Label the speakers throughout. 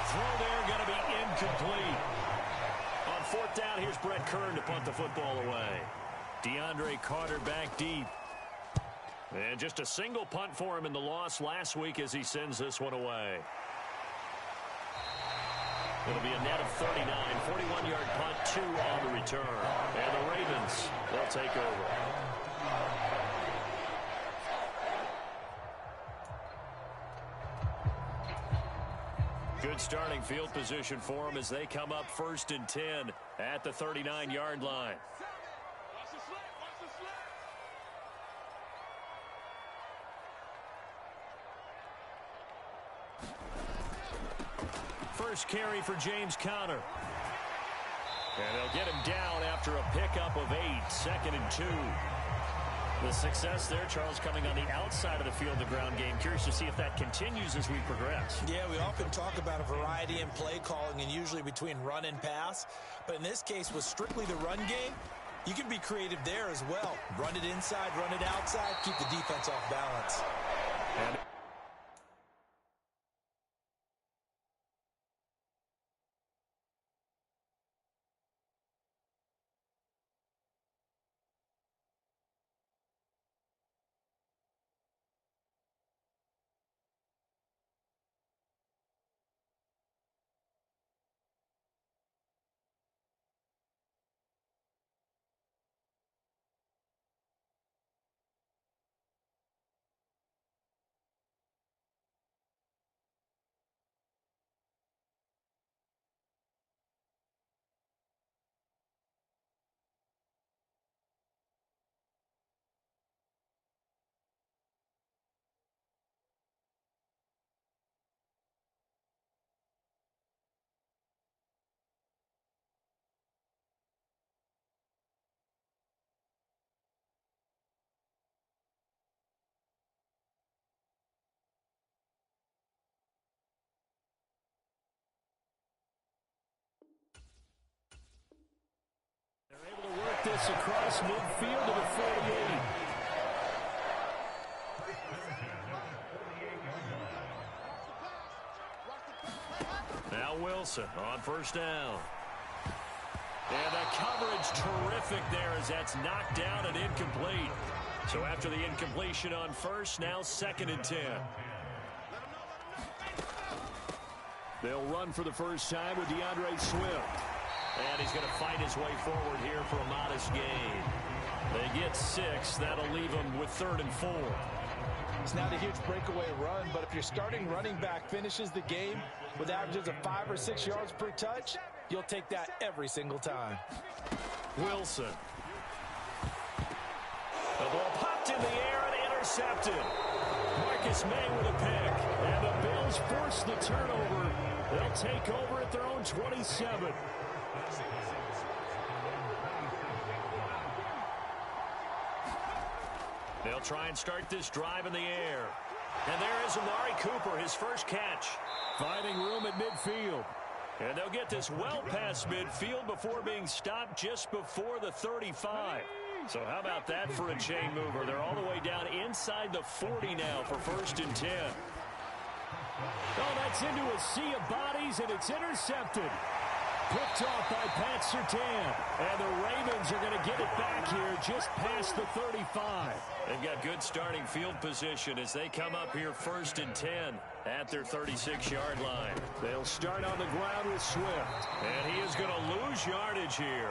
Speaker 1: throw there going to be incomplete. On fourth down, here's Brett Kern to punt the football away. DeAndre Carter back deep. And just a single punt for him in the loss last week as he sends this one away. It'll be a net of 39, 41-yard punt, 2 on the return. And the Ravens, they'll take over. Good starting field position for them as they come up 1st and 10 at the 39-yard line. First carry for James Conner. And they'll get him down after a pickup of 8, 2nd and 2. The success there, Charles, coming on the outside of the field, the ground game. Curious to see if that continues as we progress.
Speaker 2: Yeah, we often talk about a variety in play calling and usually between run and pass. But in this case, with strictly the run game, you can be creative there as well. Run it inside, run it outside, keep the defense off balance.
Speaker 1: And they're able to work this across midfield to the 48. Now Wilson on first down. And the coverage terrific there as that's knocked down and incomplete. So after the incompletion on first, now 2nd and 10. They'll run for the first time with DeAndre Swift. And he's going to fight his way forward here for a modest gain. They get 6. That'll leave them with 3rd and 4.
Speaker 3: It's not a huge breakaway run, but if your starting running back finishes the game with averages of 5 or 6 yards per touch, you'll take that every single time.
Speaker 1: Wilson. The ball popped in the air and intercepted. Marcus May with a pick. And the Bills force the turnover. They'll take over at their own 27. They'll try and start this drive in the air. And there is Amari Cooper, his first catch. Finding room at midfield. And they'll get this well past midfield before being stopped just before the 35. So how about that for a chain mover? They're all the way down inside the 40 now for 1st and 10. Oh, that's into a sea of bodies, and it's intercepted. Picked off by Pat Surtain. And the Ravens are going to get it back here just past the 35. They've got good starting field position as they come up here 1st and 10 at their 36-yard line. They'll start on the ground with Swift. And he is going to lose yardage here.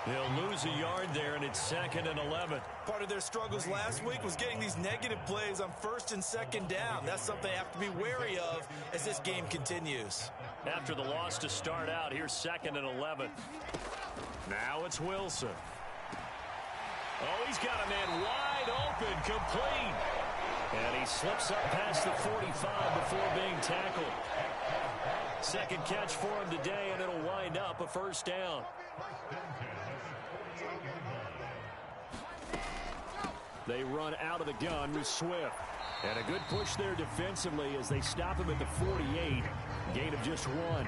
Speaker 1: They'll lose a yard there, and it's 2nd and 11.
Speaker 2: Part of their struggles last week was getting these negative plays on 1st and 2nd down. That's something they have to be wary of as this game continues.
Speaker 1: After the loss to start out, here's 2nd and 11. Now it's Wilson. Oh, he's got a man wide open, complete. And he slips up past the 45 before being tackled. Second catch for him today, and it'll wind up a 1st down. They run out of the gun with Swift. And a good push there defensively as they stop him at the 48. Gain of just 1.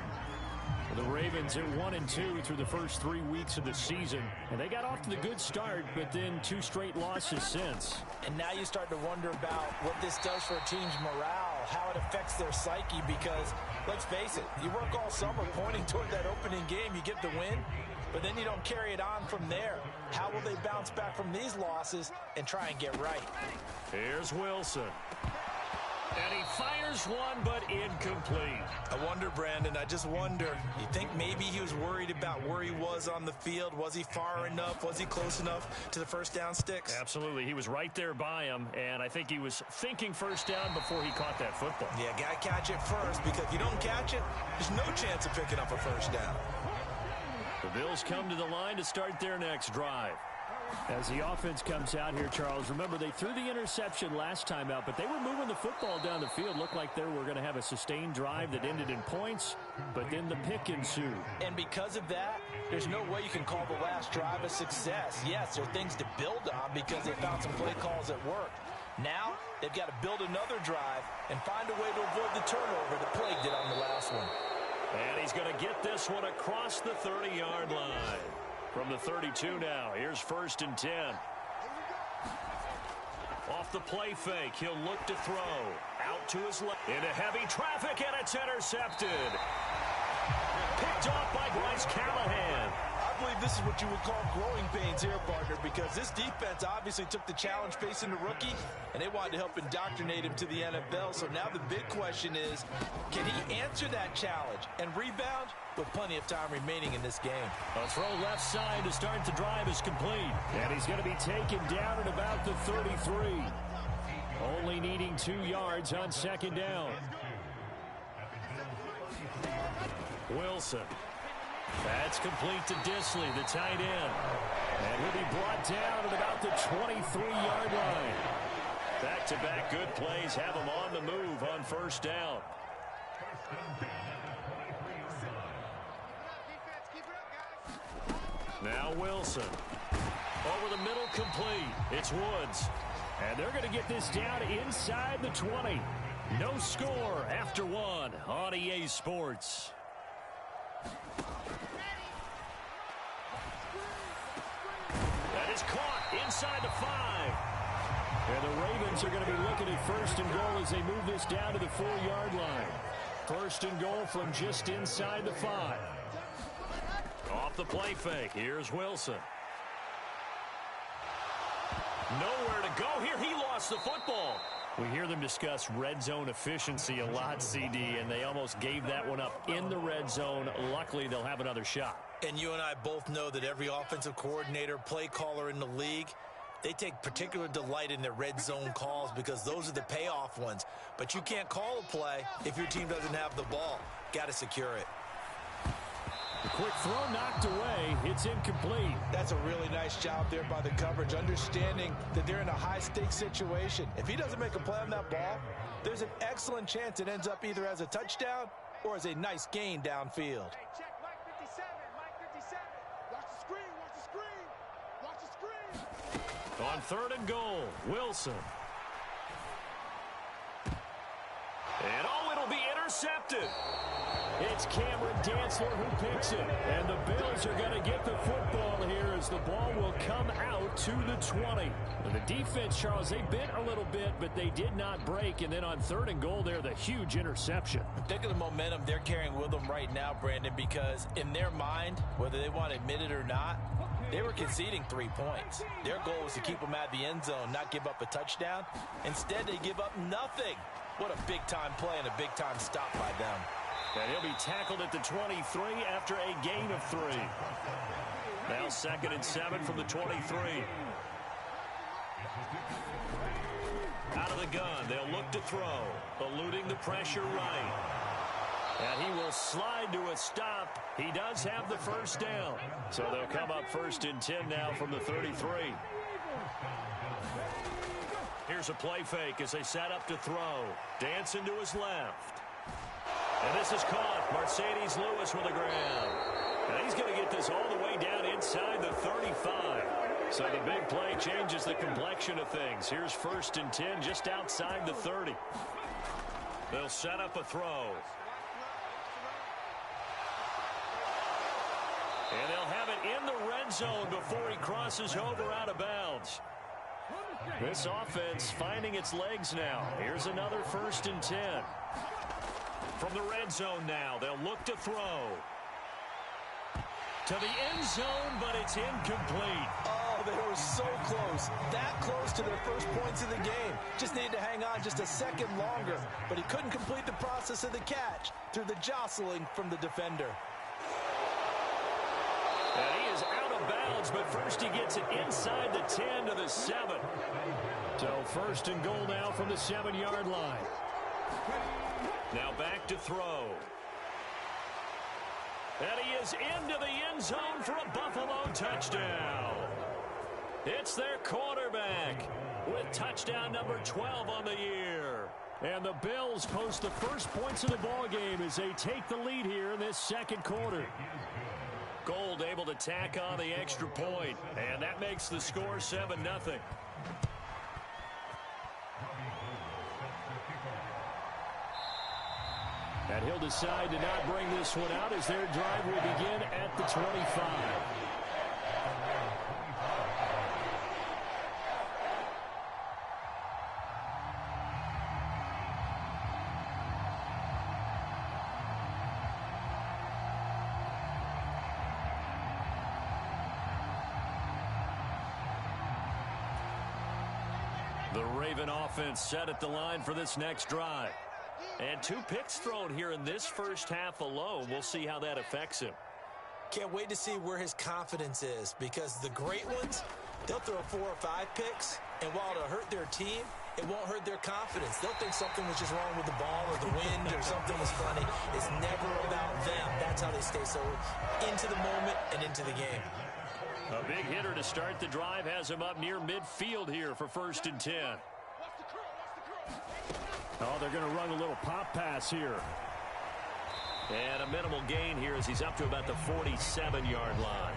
Speaker 1: The Ravens are 1-2 through the first 3 weeks of the season. And they got off to the good start, but then 2 straight losses since.
Speaker 2: And now you start to wonder about what this does for a team's morale, how it it affects their psyche because, let's face it, you work all summer pointing toward that opening game, you get the win, but then you don't carry it on from there. How will they bounce back from these losses and try and get right?
Speaker 1: Here's Wilson. And he fires one, but incomplete.
Speaker 2: I wonder, Brandon, I just wonder. You think maybe he was worried about where he was on the field? Was he far enough? Was he close enough to the first down sticks?
Speaker 1: Absolutely. He was right there by him, and I think he was thinking first down before he caught that football.
Speaker 2: Yeah, got to catch it first, because if you don't catch it, there's no chance of picking up a first down.
Speaker 1: The Bills come to the line to start their next drive. As the offense comes out here, Charles, remember they threw the interception last time out, but they were moving the football down the field. Looked like they were going to have a sustained drive that ended in points, but then the pick ensued.
Speaker 2: And because of that, there's no way you can call the last drive a success. Yes, there are things to build on because they found some play calls that worked. Now, they've got to build another drive and find a way to avoid the turnover that plagued it on the last one.
Speaker 1: And he's going to get this one across the 30-yard line. From the 32 now, here's 1st and 10. Off the play fake, he'll look to throw. Out to his left. Into heavy traffic, and it's intercepted. Picked off by Bryce Callahan.
Speaker 3: I believe this is what you would call growing pains here, partner, because this defense obviously took the challenge facing the rookie, and they wanted to help indoctrinate him to the NFL. So now the big question is, can he answer that challenge and rebound with plenty of time remaining in this game?
Speaker 1: A throw left side to start the drive is complete. And he's going to be taken down at about the 33. Only needing 2 yards on 2nd down. Wilson. That's complete to Disley, the tight end. And he'll be brought down at about the 23-yard line. Back-to-back good plays have him on the move on 1st down. Now Wilson. Over the middle, complete. It's Woods. And they're going to get this down inside the 20. No score after 1 on EA Sports. That is caught inside the 5. And the Ravens are going to be looking at 1st and goal as they move this down to the 4-yard line. 1st and goal from just inside the 5. Off the play fake. Here's Wilson. Nowhere to go here. He lost the football. We hear them discuss red zone efficiency a lot, CD, and they almost gave that one up in the red zone. Luckily, they'll have another shot.
Speaker 2: And you and I both know that every offensive coordinator, play caller in the league, they take particular delight in their red zone calls because those are the payoff ones. But you can't call a play if your team doesn't have the ball. Got to secure it.
Speaker 1: The quick throw knocked away. It's incomplete.
Speaker 3: That's a really nice job there by the coverage, understanding that they're in a high-stakes situation. If he doesn't make a play on that ball, there's an excellent chance it ends up either as a touchdown or as a nice gain downfield.
Speaker 4: Hey, check Mike 57, Mike 57. Watch the screen, watch the screen, watch the screen.
Speaker 1: On 3rd and goal, Wilson. And it'll be intercepted. It's Cameron Dantzler who picks it. And the Bills are going to get the football here as the ball will come out to the 20. And the defense, Charles, they bit a little bit, but they did not break. And then on 3rd and goal there, the huge interception.
Speaker 2: Think of the momentum they're carrying with them right now, Brandon, because in their mind, whether they want to admit it or not, they were conceding 3 points. Their goal was to keep them out of the end zone, not give up a touchdown. Instead, they give up nothing. What a big-time play and a big-time stop by them.
Speaker 1: And he'll be tackled at the 23 after a gain of 3. Now 2nd and 7 from the 23. Out of the gun, they'll look to throw, eluding the pressure right. And he will slide to a stop. He does have the 1st down. So they'll come up 1st and 10 now from the 33. Here's a play fake as they set up to throw. Dancing to his left. And this is caught. Mercedes Lewis with the grab. And he's going to get this all the way down inside the 35. So the big play changes the complexion of things. Here's 1st and 10 just outside the 30. They'll set up a throw. And they'll have it in the red zone before he crosses over out of bounds. This offense finding its legs now. Here's another 1st and 10. From the red zone now, they'll look to throw. To the end zone, but it's incomplete.
Speaker 2: Oh, they were so close. That close to their first points of the game. Just needed to hang on just a second longer. But he couldn't complete the process of the catch through the jostling from the defender.
Speaker 1: And he is out of bounds, but first he gets it inside the 10 to the 7. So 1st and goal now from the 7-yard line. Now back to throw. And he is into the end zone for a Buffalo touchdown. It's their quarterback with touchdown number 12 on the year. And the Bills post the first points of the ball game as they take the lead here in this 2nd quarter. Gold able to tack on the extra point, and that makes the score 7-0. And he'll decide to not bring this one out as their drive will begin at the 25. The Raven offense set at the line for this next drive. And 2 picks thrown here in this first half alone. We'll see how that affects him.
Speaker 2: Can't wait to see where his confidence is, because the great ones, they'll throw 4 or 5 picks, and while it'll hurt their team, it won't hurt their confidence. They'll think something was just wrong with the ball or the wind or something was funny. It's never about them. That's how they stay so into the moment and into the game.
Speaker 1: A big hitter to start the drive has him up near midfield here for 1st and 10. Oh, they're going to run a little pop pass here. And a minimal gain here as he's up to about the 47-yard line.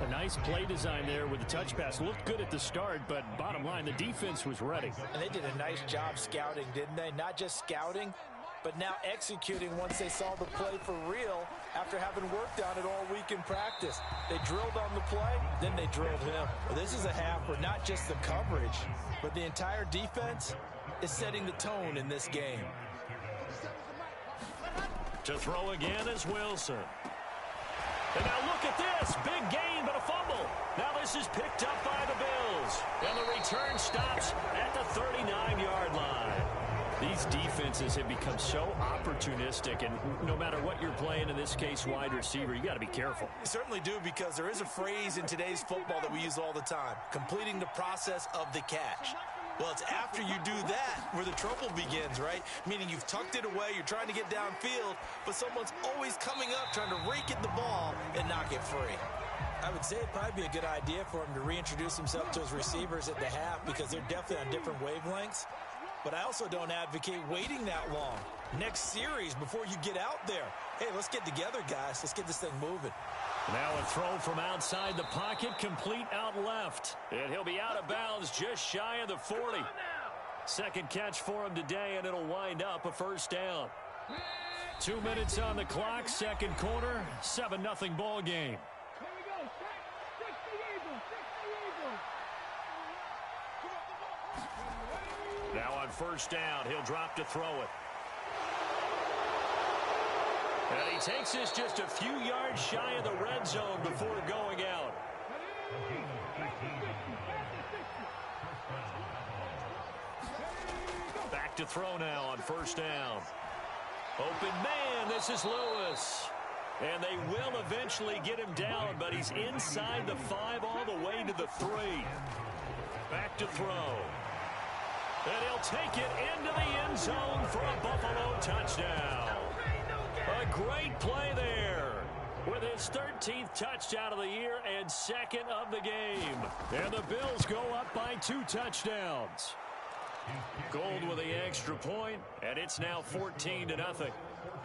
Speaker 1: A nice play design there with the touch pass. Looked good at the start, but bottom line, the defense was ready.
Speaker 2: And they did a nice job scouting, didn't they? Not just scouting, but now executing once they saw the play for real after having worked on it all week in practice. They drilled on the play, then they drilled him. Well, this is a half where not just the coverage, but the entire defense is setting the tone in this game.
Speaker 1: To throw again is Wilson. And now look at this. Big gain, but a fumble. Now this is picked up by the Bills. And the return stops at the 39-yard line. These defenses have become so opportunistic, and no matter what you're playing, in this case wide receiver, you got to be careful.
Speaker 2: You certainly do, because there is a phrase in today's football that we use all the time: completing the process of the catch. Well, it's after you do that where the trouble begins, right? Meaning you've tucked it away, you're trying to get downfield, but someone's always coming up trying to rake at the ball and knock it free. I would say it'd probably be a good idea for him to reintroduce himself to his receivers at the half, because they're definitely on different wavelengths. But I also don't advocate waiting that long. Next series, before you get out there, hey, let's get together, guys. Let's get this thing moving.
Speaker 1: Now a throw from outside the pocket, complete out left. And he'll be out of bounds just shy of the 40. Second catch for him today, and it'll wind up a 1st down. 2 minutes on the clock, 2nd quarter, 7-0 ball game. Now on 1st down, he'll drop to throw it. And he takes this just a few yards shy of the red zone before going out. Back to throw now on 1st down. Open man, this is Lewis. And they will eventually get him down, but he's inside the 5 all the way to the 3. Back to throw. And he'll take it into the end zone for a Buffalo touchdown. A great play there with his 13th touchdown of the year and 2nd of the game. And the Bills go up by 2 touchdowns. Gold with the extra point, and it's now 14-0.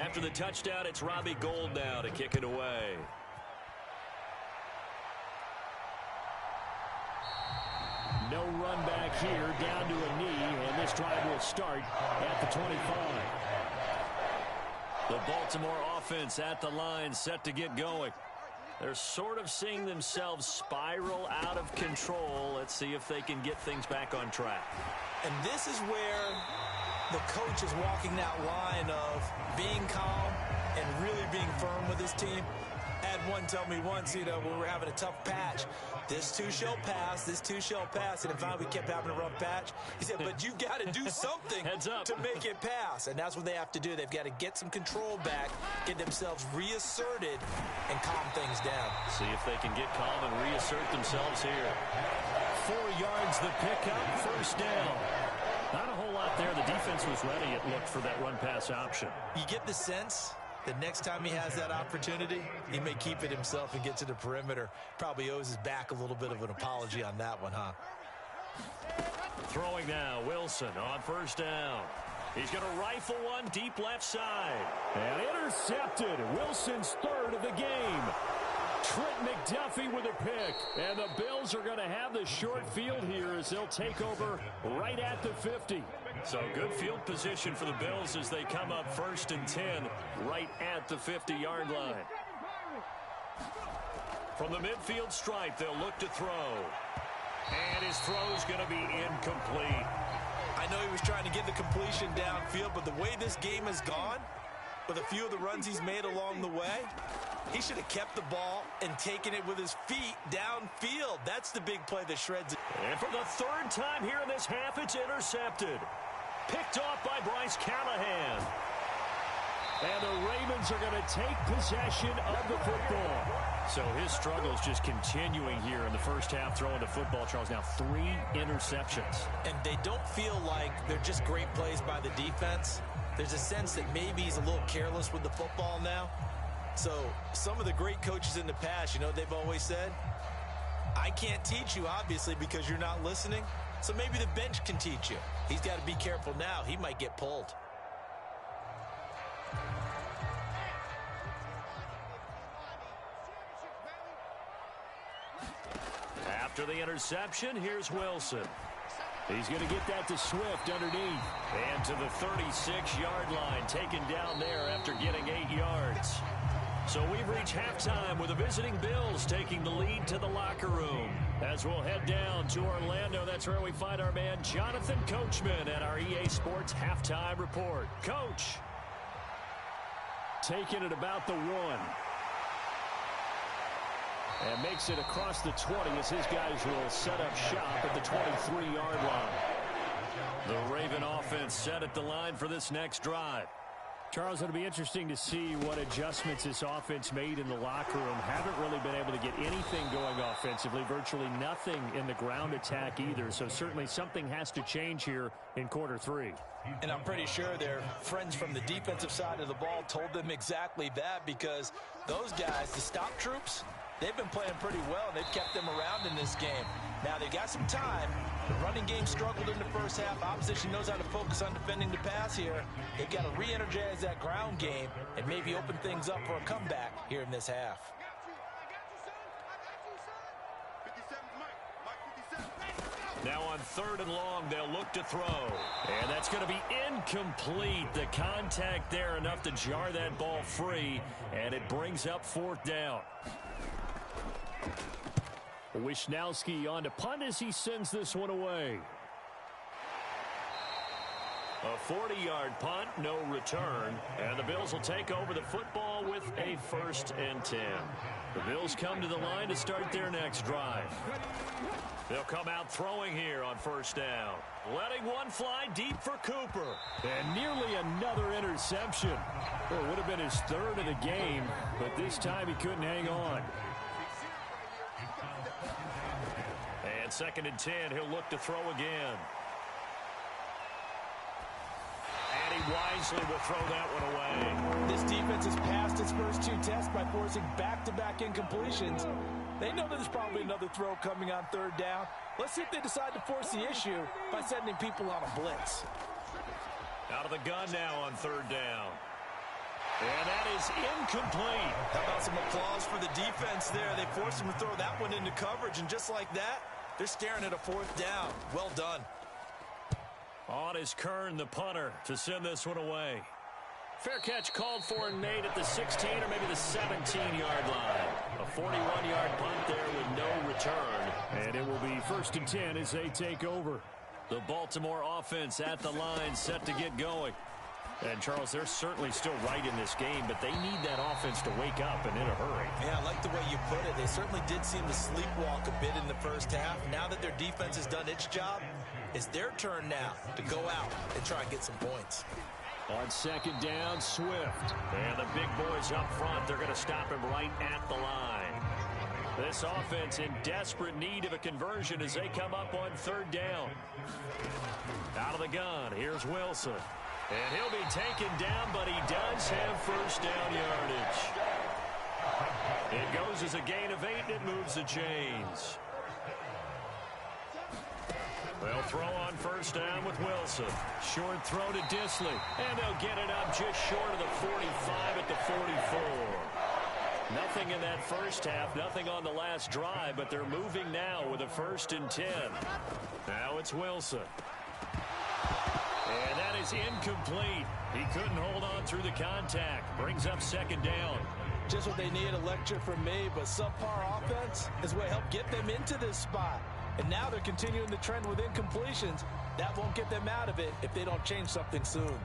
Speaker 1: After the touchdown, it's Robbie Gould now to kick it away. No run back here, down to a knee, and this drive will start at the 25. The Baltimore offense at the line, set to get going. They're sort of seeing themselves spiral out of control. Let's see if they can get things back on track.
Speaker 2: And this is where the coach is walking that line of being calm and really being firm with his team. I had one tell me once, when we were having a tough patch, this too shall pass, this too shall pass. And finally we kept having a rough patch. He said, but you got to do something to make it pass. And that's what they have to do. They've got to get some control back, get themselves reasserted, and calm things down.
Speaker 1: See if they can get calm and reassert themselves here. 4 yards the pickup, first down. Not a whole lot there. The defense was ready, it looked, for that run-pass option.
Speaker 2: You get the sense that next time he has that opportunity, he may keep it himself and get to the perimeter. Probably owes his back a little bit of an apology on that one, huh?
Speaker 1: Throwing now, Wilson on first down. He's going to rifle one deep left side. And intercepted. Wilson's third of the game. Trent McDuffie with a pick. And the Bills are going to have the short field here as they'll take over right at the 50. So good field position for the Bills as they come up 1st and 10 right at the 50-yard line. From the midfield stripe, they'll look to throw. And his throw's going to be incomplete.
Speaker 2: I know he was trying to get the completion downfield, but the way this game has gone, with a few of the runs he's made along the way, he should have kept the ball and taken it with his feet downfield. That's the big play that shreds it.
Speaker 1: And for the 3rd time here in this half, it's intercepted. Picked off by Bryce Callahan. And the Ravens are going to take possession of the football. So his struggles just continuing here in the first half throwing the football, Charles. Now 3 interceptions.
Speaker 2: And they don't feel like they're just great plays by the defense. There's a sense that maybe he's a little careless with the football now. So some of the great coaches in the past, they've always said, I can't teach you, obviously, because you're not listening. So maybe the bench can teach you. He's got to be careful now. He might get pulled.
Speaker 1: After the interception, here's Wilson. He's going to get that to Swift underneath. And to the 36-yard line, taken down there after getting 8 yards. So we've reached halftime with the visiting Bills taking the lead to the locker room. As we'll head down to Orlando, that's where we find our man Jonathan Coachman at our EA Sports Halftime Report. Coach. Taking it about the 1. And makes it across the 20 as his guys will set up shop at the 23-yard line. The Raven offense set at the line for this next drive. Charles, it'll be interesting to see what adjustments this offense made in the locker room. Haven't really been able to get anything going offensively, virtually nothing in the ground attack either. So certainly something has to change here in quarter 3.
Speaker 2: And I'm pretty sure their friends from the defensive side of the ball told them exactly that, because those guys, the stop troops, they've been playing pretty well. They've kept them around in this game. Now, they've got some time. The running game struggled in the first half. Opposition knows how to focus on defending the pass here. They've got to re-energize that ground game and maybe open things up for a comeback here in this half.
Speaker 1: Now on 3rd and long, they'll look to throw. And that's going to be incomplete. The contact there enough to jar that ball free. And it brings up 4th down. Wisnowski on to punt as he sends this one away. A 40-yard punt, no return. And the Bills will take over the football with a 1st and 10. The Bills come to the line to start their next drive. They'll come out throwing here on 1st down. Letting one fly deep for Cooper. And nearly another interception. Well, it would have been his 3rd of the game, but this time he couldn't hang on. And 2nd and 10, he'll look to throw again. And he wisely will throw that one away.
Speaker 2: This defense has passed its first 2 tests by forcing back-to-back incompletions. They know there's probably another throw coming on 3rd down. Let's see if they decide to force the issue by sending people on a blitz.
Speaker 1: Out of the gun now on 3rd down. And that is incomplete.
Speaker 2: How about some applause for the defense there? They forced him to throw that one into coverage, and just like that, they're staring at a 4th down. Well done.
Speaker 1: On is Kern, the punter, to send this one away. Fair catch called for and made at the 16 or maybe the 17-yard line. A 41-yard punt there with no return.
Speaker 5: And it will be 1st and 10 as they take over.
Speaker 1: The Baltimore offense at the line, set to get going. And, Charles, they're certainly still right in this game, but they need that offense to wake up and in a hurry.
Speaker 2: Yeah, I like the way you put it. They certainly did seem to sleepwalk a bit in the first half. Now that their defense has done its job, it's their turn now to go out and try and get some points.
Speaker 5: On 2nd down, Swift.
Speaker 1: And the big boys up front, they're going to stop him right at the line. This offense in desperate need of a conversion as they come up on 3rd down. Out of the gun, here's Wilson. And he'll be taken down, but he does have 1st down yardage. It goes as a gain of 8, and it moves the chains. They'll throw on 1st down with Wilson. Short throw to Disley. And they'll get it up just short of the 45 at the 44. Nothing in that first half, nothing on the last drive, but they're moving now with a 1st and 10. Now it's Wilson. And that is incomplete. He couldn't hold on through the contact. Brings up 2nd down.
Speaker 3: Just what they need, a lecture from me, but subpar offense is what helped get them into this spot. And now they're continuing the trend with incompletions. That won't get them out of it if they don't change something soon.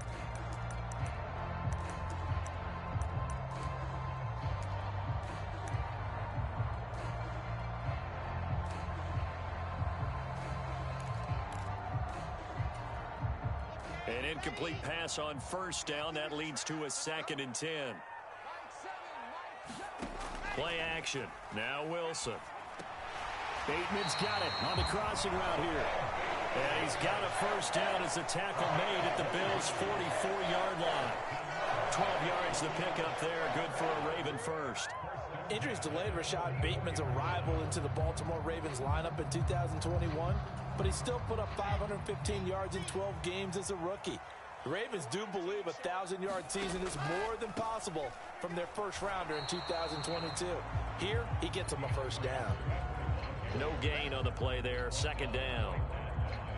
Speaker 1: An incomplete pass on 1st down. That leads to a 2nd and 10. Play action. Now Wilson.
Speaker 5: Bateman's got it on the crossing route here.
Speaker 1: And he's got a 1st down as the tackle made at the Bills' 44-yard line. 12 yards the pickup there. Good for a Raven first.
Speaker 3: Injuries delayed Rashad Bateman's arrival into the Baltimore Ravens lineup in 2021, but he still put up 515 yards in 12 games as a rookie. The Ravens do believe a 1,000-yard season is more than possible from their first-rounder in 2022. Here, he gets them a 1st down.
Speaker 1: No gain on the play there. 2nd down.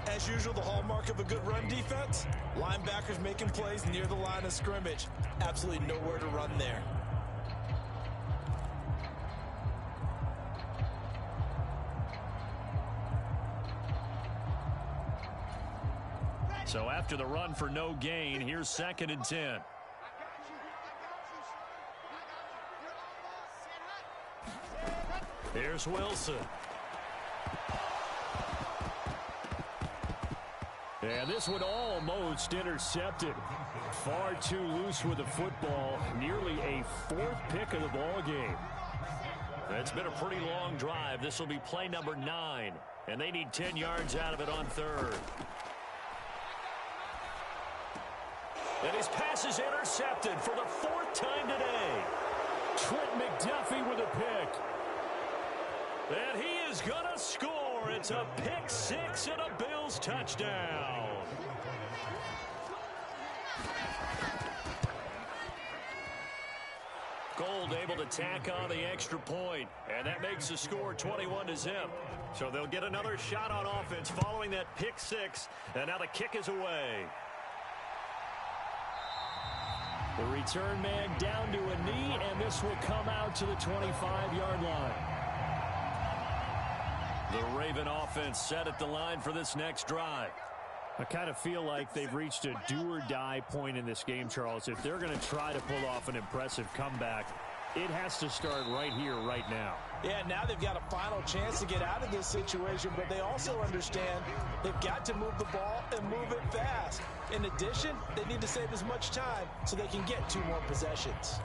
Speaker 2: As usual, the hallmark of a good run defense, linebackers making plays near the line of scrimmage. Absolutely nowhere to run there.
Speaker 1: So after the run for no gain, here's 2nd and 10. Here's Wilson.
Speaker 5: And this one almost intercepted. Far too loose with the football. Nearly a 4th pick of the ball game.
Speaker 1: It's been a pretty long drive. This will be play number 9. And they need 10 yards out of it on 3rd. And his pass is intercepted for the 4th time today.
Speaker 5: Trent McDuffie with a pick.
Speaker 1: And he is going to score. It's a pick 6 and a Bills touchdown. Gold able to tack on the extra point, and that makes the score 21-0. So they'll get another shot on offense following that pick 6, and now the kick is away.
Speaker 5: The return man down to a knee, and this will come out to the 25-yard line.
Speaker 1: The Raven offense set at the line for this next drive.
Speaker 5: I kind of feel like they've reached a do-or-die point in this game, Charles. If they're going to try to pull off an impressive comeback, it has to start right here, right now.
Speaker 3: Yeah, now they've got a final chance to get out of this situation, but they also understand they've got to move the ball and move it fast. In addition, they need to save as much time so they can get 2 more possessions.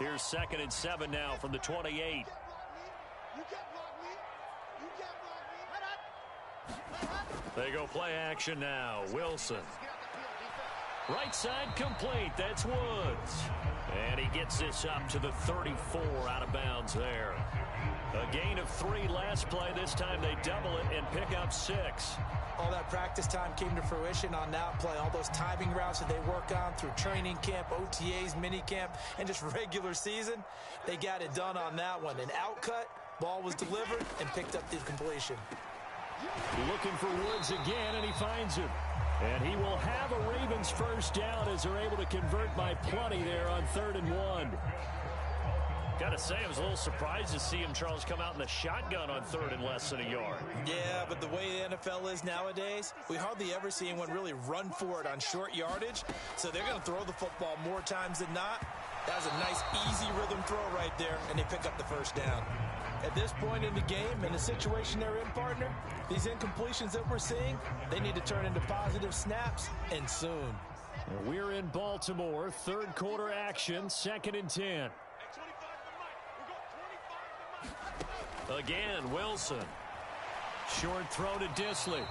Speaker 1: Here's 2nd and 7 now from the 28. They go play action now. Wilson. Right side complete. That's Woods. And he gets this up to the 34 out of bounds there. A gain of 3 last play. This time they double it and pick up 6.
Speaker 3: All that practice time came to fruition on that play. All those timing routes that they work on through training camp, OTAs, minicamp, and just regular season, they got it done on that one. An outcut, ball was delivered, and picked up the completion.
Speaker 5: Looking for Woods again, and he finds him.
Speaker 1: And he will have a Ravens first down as they're able to convert by plenty there on 3rd and 1. Got to say, I was a little surprised to see him, Charles, come out in the shotgun on 3rd and less than a yard.
Speaker 2: Yeah, but the way the NFL is nowadays, we hardly ever see anyone really run for it on short yardage. So they're going to throw the football more times than not. That was a nice, easy rhythm throw right there, and they pick up the first down. At this point in the game, in the situation they're in, partner, these incompletions that we're seeing, they need to turn into positive snaps, and soon.
Speaker 1: We're in Baltimore, 3rd quarter action, 2nd and 10. Again, Wilson. Short throw to Disley.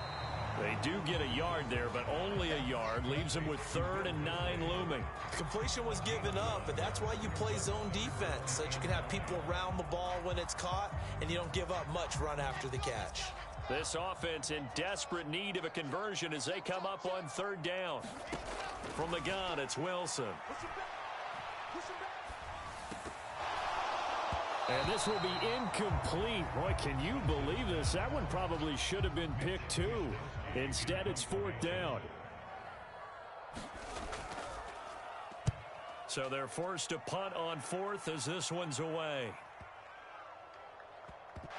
Speaker 1: They do get a yard there, but only a yard. Leaves them with 3rd and 9 looming.
Speaker 2: Completion was given up, but that's why you play zone defense, so that you can have people around the ball when it's caught, and you don't give up much run after the catch.
Speaker 1: This offense in desperate need of a conversion as they come up on 3rd down. From the gun, it's Wilson. And this will be incomplete. Boy, can you believe this? That one probably should have been picked too. Instead, it's 4th down. So they're forced to punt on 4th as this one's away.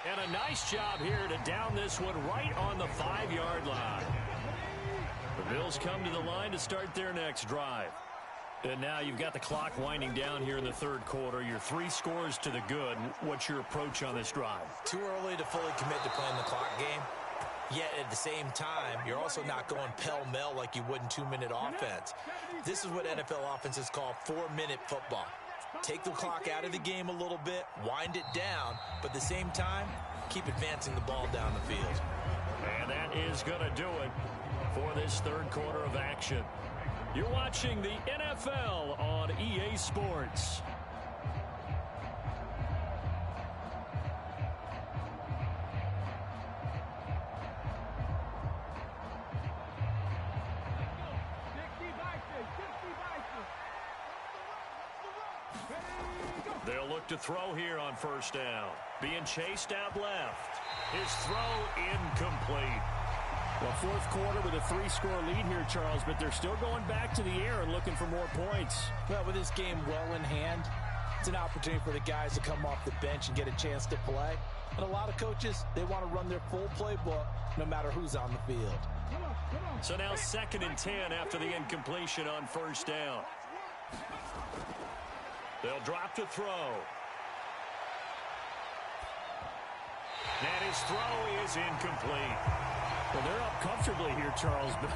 Speaker 1: And a nice job here to down this one right on the 5-yard line. The Bills come to the line to start their next drive. And now you've got the clock winding down here in the 3rd quarter. You're 3 scores to the good. What's your approach on this drive?
Speaker 2: Too early to fully commit to playing the clock game. Yet at the same time, you're also not going pell-mell like you would in 2-minute offense. This is what NFL offenses call 4-minute football. Take the clock out of the game a little bit, wind it down, but at the same time, keep advancing the ball down the field.
Speaker 1: And that is going to do it for this 3rd quarter of action. You're watching the NFL on EA Sports. They'll look to throw here on 1st down. Being chased out left. His throw incomplete. Well, 4th quarter with a 3-score lead here, Charles, but they're still going back to the air and looking for more points.
Speaker 2: Well, with this game well in hand, it's an opportunity for the guys to come off the bench and get a chance to play. And a lot of coaches, they want to run their full playbook no matter who's on the field.
Speaker 1: So now 2nd and 10 after the incompletion on 1st down. They'll drop to throw. And his throw is incomplete.
Speaker 5: Well, they're up comfortably here, Charles, but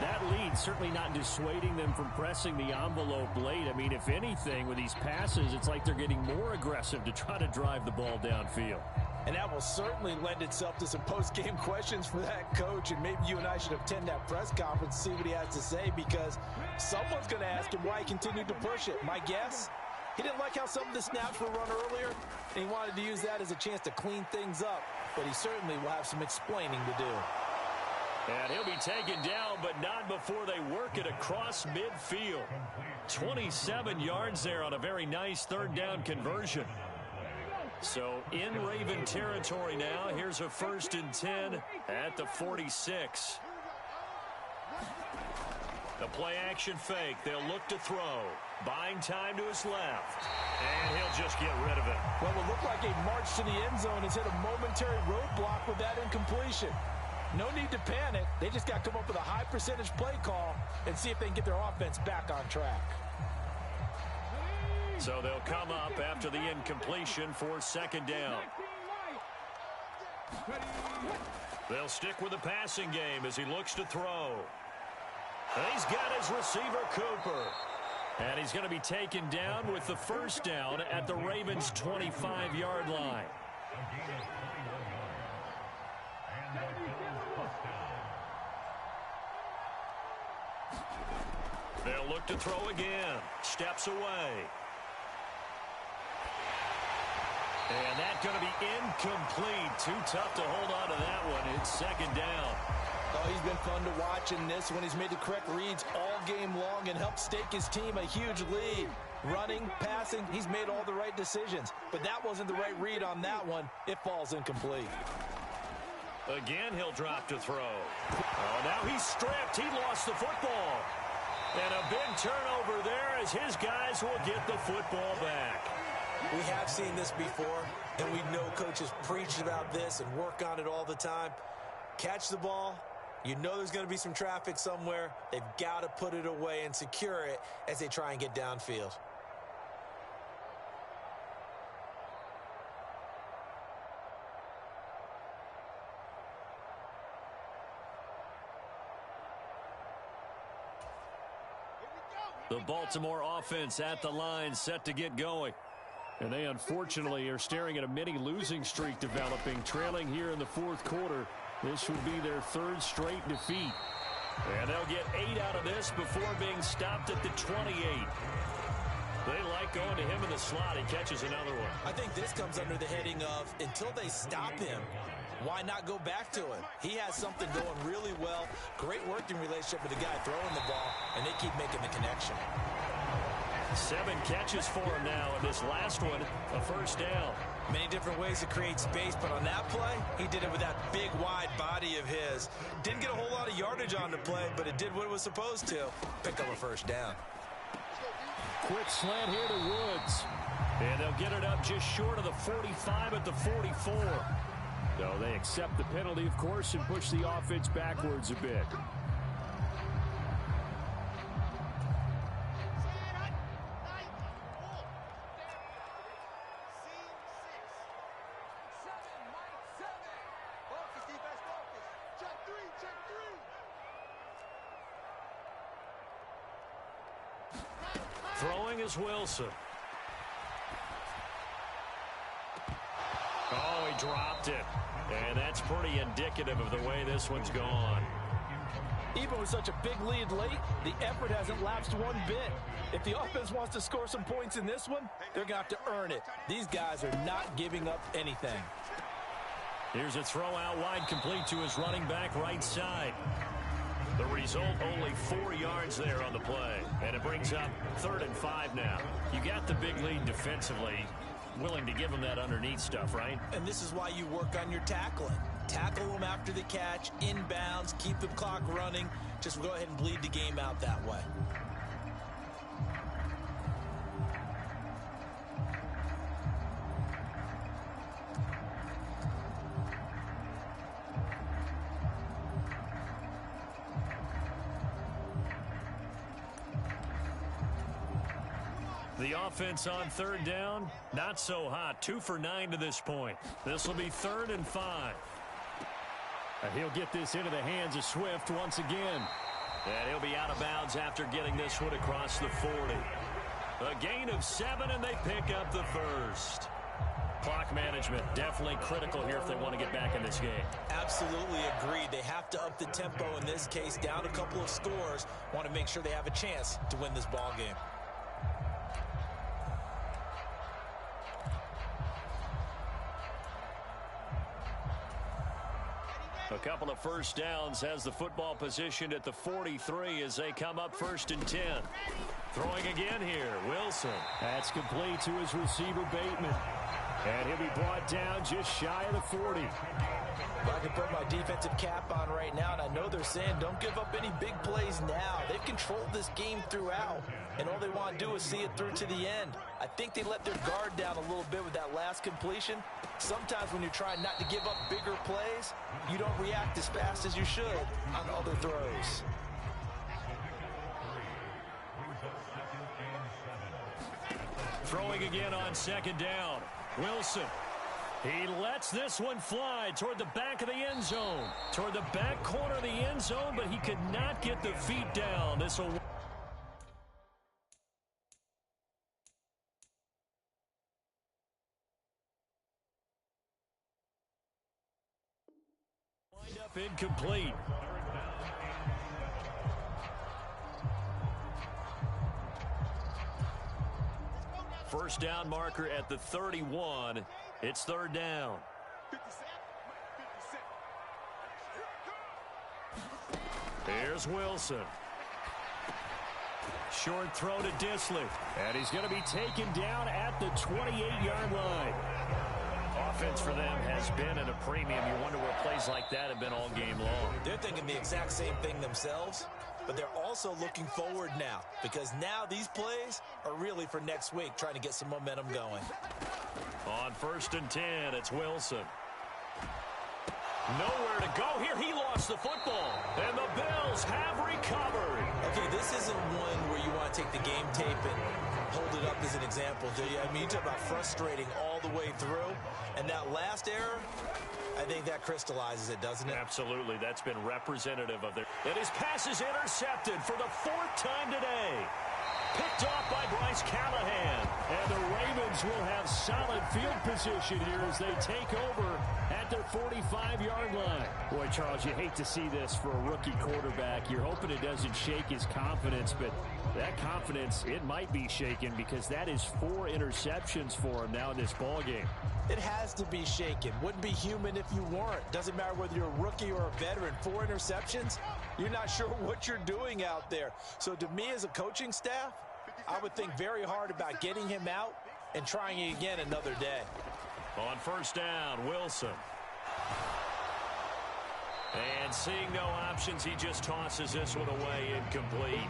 Speaker 5: that lead certainly not dissuading them from pressing the envelope late. I mean, if anything, with these passes, it's like they're getting more aggressive to try to drive the ball downfield.
Speaker 2: And that will certainly lend itself to some post-game questions for that coach, and maybe you and I should attend that press conference and see what he has to say, because someone's going to ask him why he continued to push it. My guess, he didn't like how some of the snaps were run earlier, and he wanted to use that as a chance to clean things up, but he certainly will have some explaining to do.
Speaker 1: And he'll be taken down, but not before they work it across midfield. 27 yards there on a very nice 3rd down conversion. So in Raven territory now. Here's a 1st and 10 at the 46. The play action fake. They'll look to throw. Buying time to his left. And he'll just get rid of it.
Speaker 2: Well, it looked like a march to the end zone has hit a momentary roadblock with that incompletion. No need to panic. They just got to come up with a high percentage play call and see if they can get their offense back on track.
Speaker 1: So they'll come up after the incompletion for 2nd down. They'll stick with the passing game as he looks to throw. And he's got his receiver, Cooper. And he's going to be taken down with the 1st down at the Ravens' 25-yard line. They'll look to throw again. Steps away. And that's going to be incomplete. Too tough to hold on to that one. It's 2nd down.
Speaker 2: Oh, he's been fun to watch in this one. He's made the correct reads all game long and helped stake his team a huge lead. Running, passing, he's made all the right decisions. But that wasn't the right read on that one. It falls incomplete.
Speaker 1: Again, he'll drop to throw. Oh, now he's stripped. He lost the football. And a big turnover there as his guys will get the football back.
Speaker 2: We have seen this before, and we know coaches preach about this and work on it all the time. Catch the ball. You know there's going to be some traffic somewhere. They've got to put it away and secure it as they try and get downfield.
Speaker 1: The Baltimore offense at the line, set to get going.
Speaker 5: And they unfortunately are staring at a mini losing streak developing, trailing here in the fourth quarter. This will be their third straight defeat.
Speaker 1: And they'll get 8 out of this before being stopped at the 28. They like going to him in the slot. He catches another one.
Speaker 2: I think this comes under the heading of, until they stop him, why not go back to him? He has something going really well. Great working relationship with the guy throwing the ball, and they keep making the connection.
Speaker 1: 7 catches for him now, and this last one, a first down.
Speaker 2: Many different ways to create space, but on that play, he did it with that big, wide body of his. Didn't get a whole lot of yardage on the play, but it did what it was supposed to. Pick up a first down.
Speaker 5: Quick slant here to Woods.
Speaker 1: And they'll get it up just short of the 45 at the 44.
Speaker 5: So they accept the penalty, of course, and push the offense backwards a bit.
Speaker 1: Throwing is Wilson. Oh, he dropped it. And that's pretty indicative of the way this one's gone.
Speaker 3: Even with such a big lead late, the effort hasn't lapsed one bit. If the offense wants to score some points in this one, they're going to have to earn it. These guys are not giving up anything.
Speaker 1: Here's a throw out wide, complete to his running back right side. The result, only 4 yards there on the play. And it brings up 3rd and 5 now. You got the big lead defensively. Willing to give them that underneath stuff, right?
Speaker 2: And this is why you work on your tackling. Tackle them after the catch, inbounds, keep the clock running. Just go ahead and bleed the game out that way.
Speaker 1: The offense on 3rd down, not so hot. 2 for 9 to this point. This will be 3rd and 5.
Speaker 5: And he'll get this into the hands of Swift once again.
Speaker 1: And he'll be out of bounds after getting this one across the 40. A gain of 7, and they pick up the first. Clock management, definitely critical here if they want to get back in this game.
Speaker 2: Absolutely agreed. They have to up the tempo in this case, down a couple of scores. Want to make sure they have a chance to win this ball game.
Speaker 1: A couple of first downs has the football positioned at the 43 as they come up 1st and 10. Throwing again here, Wilson.
Speaker 5: That's complete to his receiver, Bateman. And he'll be brought down just shy of the 40.
Speaker 2: I can put my defensive cap on right now, and I know they're saying don't give up any big plays now. They've controlled this game throughout, and all they want to do is see it through to the end. I think they let their guard down a little bit with that last completion. Sometimes when you're trying not to give up bigger plays, you don't react as fast as you should on other throws.
Speaker 1: Throwing again on 2nd down. Wilson. He lets this one fly toward the back of the end zone. Toward the back corner of the end zone, but he could not get the feet down. This will wind up incomplete. First down marker at the 31. It's 3rd down. Here's Wilson. Short throw to Disley.
Speaker 5: And he's going to be taken down at the 28-yard line.
Speaker 1: defense for them has been at a premium. You wonder where plays like that have been all game long.
Speaker 2: They're thinking the exact same thing themselves, but they're also looking forward now because now these plays are really for next week, trying to get some momentum going.
Speaker 1: On 1st and 10, it's Wilson. Nowhere to go here. He lost the football, and the Bills have recovered.
Speaker 2: Okay, this isn't one where you want to take the game tape and hold it up as an example, do you? I mean, you talk about frustrating all the way through, and that last error, I think that crystallizes it, doesn't it?
Speaker 1: Absolutely. That's been representative of their... And his pass is intercepted for the 4th time today. Picked off by Bryce Callahan. And the Ravens will have solid field position here as they take over at their 45-yard line. Boy, Charles, you hate to see this for a rookie quarterback. You're hoping it doesn't shake his confidence, but that confidence, it might be shaken because that is 4 interceptions for him now in this ballgame.
Speaker 2: It has to be shaken. Wouldn't be human if you weren't. Doesn't matter whether you're a rookie or a veteran. 4 interceptions, you're not sure what you're doing out there. So to me as a coaching staff, I would think very hard about getting him out and trying it again another day.
Speaker 1: On 1st down, Wilson. And seeing no options, he just tosses this one away, incomplete.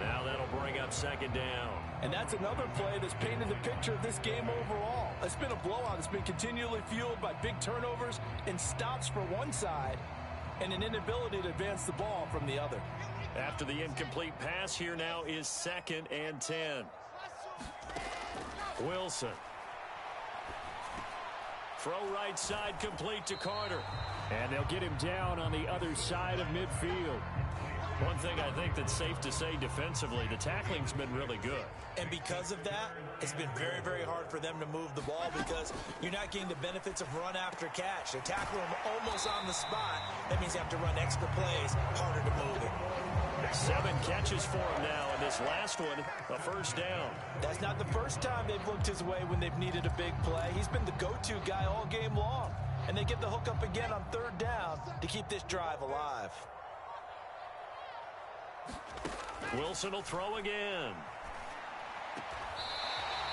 Speaker 1: Now that'll bring up 2nd down.
Speaker 3: And that's another play that's painted the picture of this game overall. It's been a blowout. It's been continually fueled by big turnovers and stops for one side and an inability to advance the ball from the other.
Speaker 1: After the incomplete pass, here now is 2nd and 10. Wilson. Throw right side complete to Carter.
Speaker 5: And they'll get him down on the other side of midfield.
Speaker 1: One thing I think that's safe to say defensively, the tackling's been really good.
Speaker 2: And because of that, it's been very, very hard for them to move the ball because you're not getting the benefits of run after catch. They tackle him almost on the spot. That means they have to run extra plays, harder to move it.
Speaker 1: 7 catches for him now, and this last one, a 1st down.
Speaker 2: That's not the first time they've looked his way when they've needed a big play. He's been the go-to guy all game long. And they get the hook up again on 3rd down to keep this drive alive.
Speaker 1: Wilson will throw again.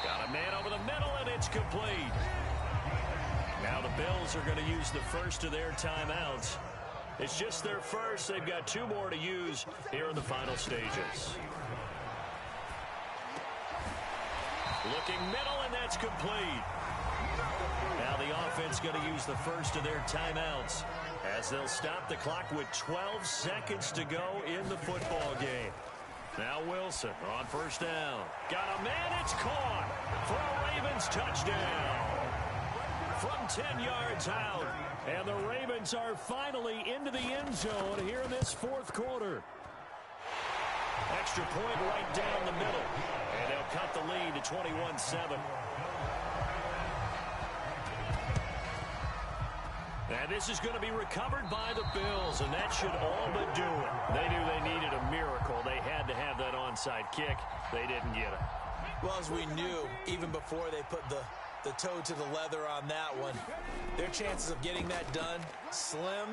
Speaker 1: Got a man over the middle, and it's complete. Now the Bills are going to use the first of their timeouts. It's just their first. They've got 2 more to use here in the final stages. Looking middle, and that's complete. Now the offense going to use the first of their timeouts as they'll stop the clock with 12 seconds to go in the football game. Now Wilson on 1st down. Got a man, it's caught for a Ravens touchdown. From 10 yards out. And the Ravens are finally into the end zone here in this 4th quarter. Extra point right down the middle. And they'll cut the lead to 21-7. And this is going to be recovered by the Bills, and that should all but do it. They knew they needed a miracle. They had to have that onside kick. They didn't get it.
Speaker 2: Well, as we knew, even before they put the toe to the leather on that one, their chances of getting that done, slim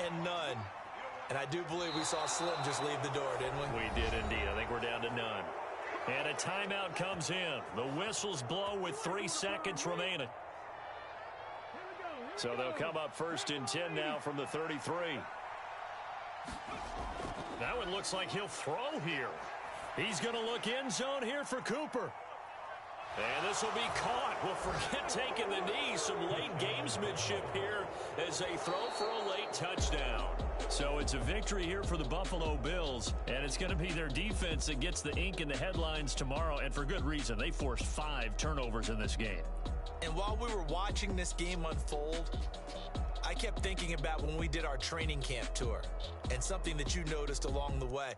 Speaker 2: and none. And I do believe we saw Slim just leave the door, didn't we?
Speaker 1: We did indeed. I think we're down to none. And a timeout comes in. The whistles blow with 3 seconds remaining. So they'll come up 1st and 10 now from the 33. That one looks like he'll throw here. He's going to look end zone here for Cooper. And this will be caught. Well, forget taking the knee. Some late gamesmanship here as they throw for a late touchdown. So it's a victory here for the Buffalo Bills, and it's going to be their defense that gets the ink in the headlines tomorrow, and for good reason. They forced 5 turnovers in this game.
Speaker 2: And while we were watching this game unfold, I kept thinking about when we did our training camp tour and something that you noticed along the way.